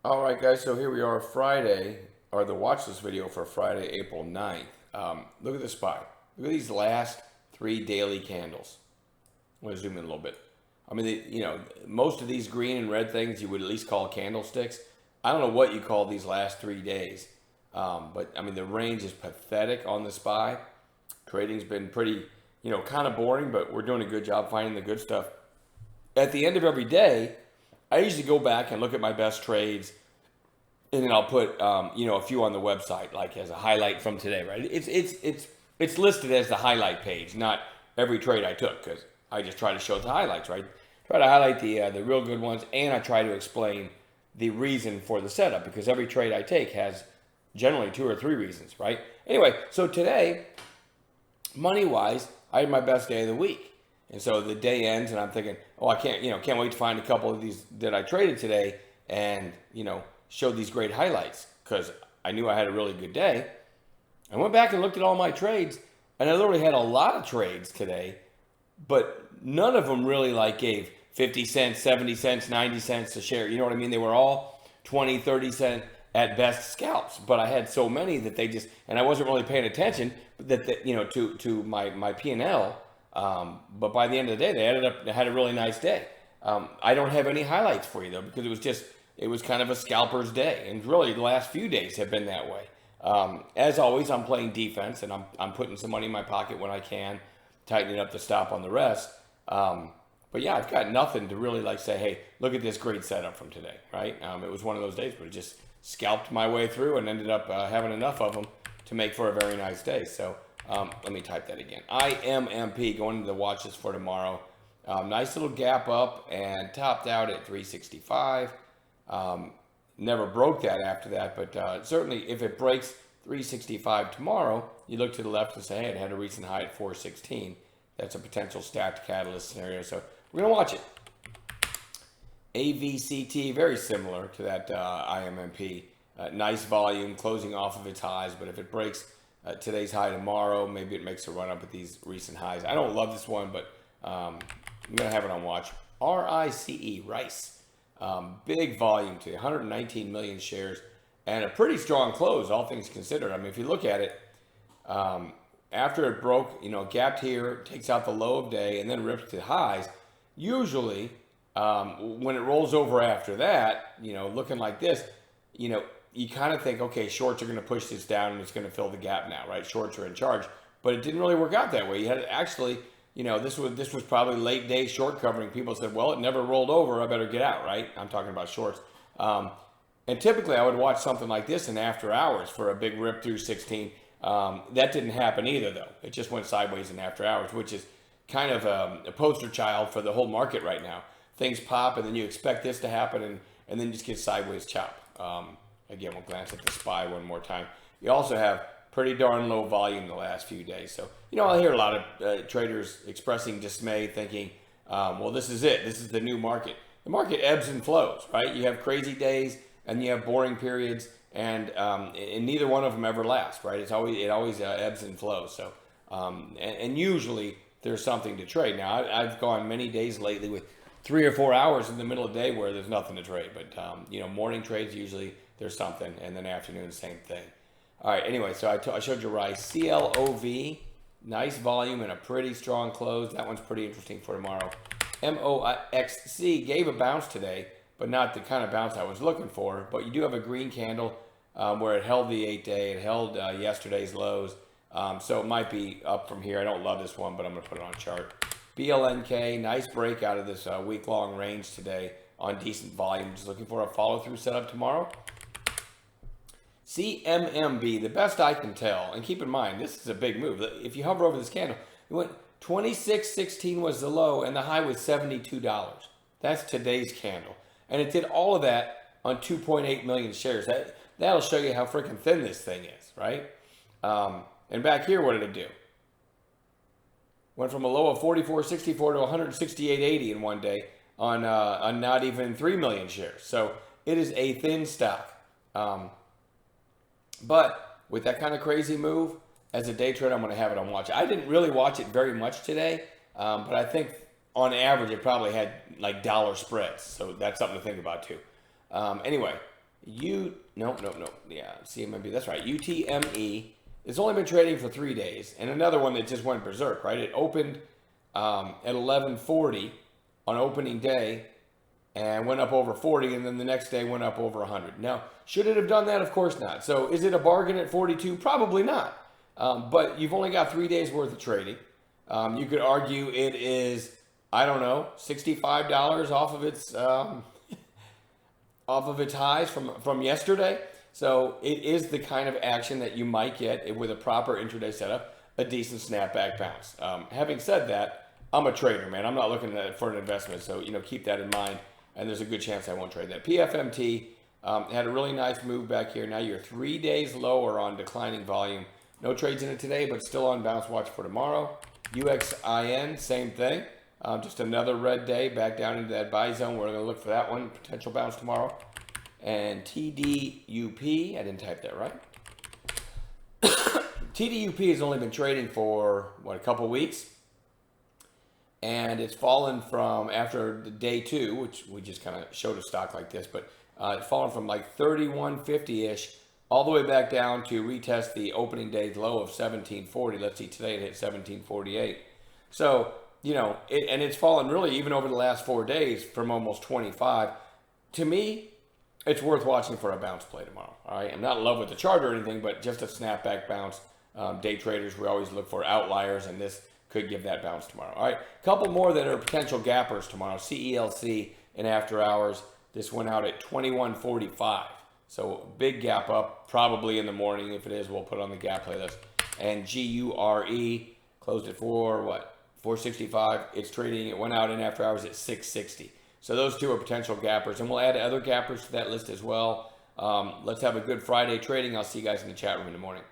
All right, guys, so here we are Friday, or the watch list video for Friday, April 9th. Look at the spot. Look at these last three daily candles. I'm going to zoom in a little bit. I mean, most of these green and red things you would at least call candlesticks. I don't know what you call these last 3 days, but I mean, the range is pathetic on the SPY. Trading's been pretty, kind of boring, but we're doing a good job finding the good stuff. At the end of every day, I usually go back and look at my best trades, and then I'll put a few on the website, like as a highlight from today. Right? It's listed as the highlight page, not every trade I took, because I just try to show the highlights. Right? Try to highlight the real good ones, and I try to explain the reason for the setup, because every trade I take has generally 2 or 3 reasons. Right? Anyway, so today, money wise, I had my best day of the week. And so the day ends, and I'm thinking, oh, I can't wait to find a couple of these that I traded today, and show these great highlights, because I knew I had a really good day. I went back and looked at all my trades, and I literally had a lot of trades today, but none of them really gave 50 cents, 70 cents, 90 cents a share. You know what I mean? They were all 20, 30 cent at best scalps, but I had so many that they just, and I wasn't really paying attention to my P&L. But by the end of the day, they had a really nice day. I don't have any highlights for you though, because it was kind of a scalper's day, and really the last few days have been that way. As always, I'm playing defense, and I'm putting some money in my pocket when I can, tightening up the stop on the rest. But yeah, I've got nothing to really say, hey, look at this great setup from today, right? It was one of those days, but it just scalped my way through and ended up having enough of them to make for a very nice day. So let me type that again. IMMP going into the watch list for tomorrow. Nice little gap up and topped out at 365. Never broke that after that, but certainly if it breaks 365 tomorrow, you look to the left and say, hey, it had a recent high at 416. That's a potential stacked catalyst scenario. So we're going to watch it. AVCT, very similar to that IMMP. Nice volume, closing off of its highs, but if it breaks today's high tomorrow, maybe it makes a run up at these recent highs. I don't love this one, but I'm going to have it on watch. RICE, big volume today, 119 million shares, and a pretty strong close, all things considered. I mean, if you look at it, after it broke, gapped here, takes out the low of day, and then rips to highs, usually when it rolls over after that, looking like this, you kind of think, okay, shorts are going to push this down and it's going to fill the gap now, right? Shorts are in charge, but it didn't really work out that way. You had actually, this was probably late day short covering. People said, well, it never rolled over. I better get out, right? I'm talking about shorts. And typically I would watch something like this in after hours for a big rip through 16. That didn't happen either though. It just went sideways in after hours, which is kind of a poster child for the whole market right now. Things pop and then you expect this to happen and then just get sideways chop. Again, we'll glance at the SPY one more time. You also have pretty darn low volume the last few days. So, I hear a lot of traders expressing dismay, thinking, well, this is it. This is the new market. The market ebbs and flows, right? You have crazy days and you have boring periods, and neither one of them ever last, right? It always ebbs and flows. So, and usually there's something to trade. Now, I've gone many days lately with 3 or 4 hours in the middle of the day where there's nothing to trade. But, morning trades, usually there's something. And then afternoon, same thing. All right, anyway, so I showed you RICE. CLOV, nice volume and a pretty strong close. That one's pretty interesting for tomorrow. MOXC gave a bounce today, but not the kind of bounce I was looking for. But you do have a green candle where it held the 8-day. It held yesterday's lows. So it might be up from here. I don't love this one, but I'm going to put it on chart. BLNK, nice break out of this week-long range today on decent volume. Just looking for a follow-through setup tomorrow. CMMB, the best I can tell, and keep in mind, this is a big move. If you hover over this candle, it went 26.16 was the low, and the high was $72. That's today's candle. And it did all of that on 2.8 million shares. That'll show you how freaking thin this thing is, right? And back here, what did it do? Went from a low of 44.64 to 168.80 in one day on not even 3 million shares. So it is a thin stock. But with that kind of crazy move, as a day trader, I'm going to have it on watch. I didn't really watch it very much today, but I think on average it probably had dollar spreads. So that's something to think about too. Anyway, Nope. Yeah, CMB. That's right. UTME. It's only been trading for 3 days, and another one that just went berserk. Right, it opened at 1140 on opening day, and went up over 40, and then the next day went up over 100. Now, should it have done that? Of course not. So, is it a bargain at 42? Probably not. But you've only got 3 days worth of trading. You could argue it is, I don't know, $65 off of its highs from yesterday. So it is the kind of action that you might get with a proper intraday setup, a decent snapback bounce. Having said that, I'm a trader, man. I'm not looking at it for an investment. So, keep that in mind. And there's a good chance I won't trade that. PFMT had a really nice move back here. Now you're 3 days lower on declining volume. No trades in it today, but still on bounce watch for tomorrow. UXIN, same thing. Just another red day back down into that buy zone. We're going to look for that one. Potential bounce tomorrow. And TDUP, I didn't type that right. TDUP has only been trading for, a couple weeks. And it's fallen from, after the day 2, which we just kind of showed a stock like this, but it's fallen from like 3150-ish all the way back down to retest the opening day low of 1740. Let's see, today it hit 1748. So, and it's fallen really even over the last 4 days from almost 25. To me, it's worth watching for a bounce play tomorrow. All right, I'm not in love with the chart or anything, but just a snapback bounce. Day traders, we always look for outliers, and this could give that bounce tomorrow. All right, a couple more that are potential gappers tomorrow. CELC in after hours. This went out at 2145. So big gap up, probably in the morning. If it is, we'll put it on the gap playlist. And GURE closed at 465. It's trading. It went out in after hours at 660. So those two are potential gappers, and we'll add other gappers to that list as well. Let's have a good Friday trading. I'll see you guys in the chat room in the morning.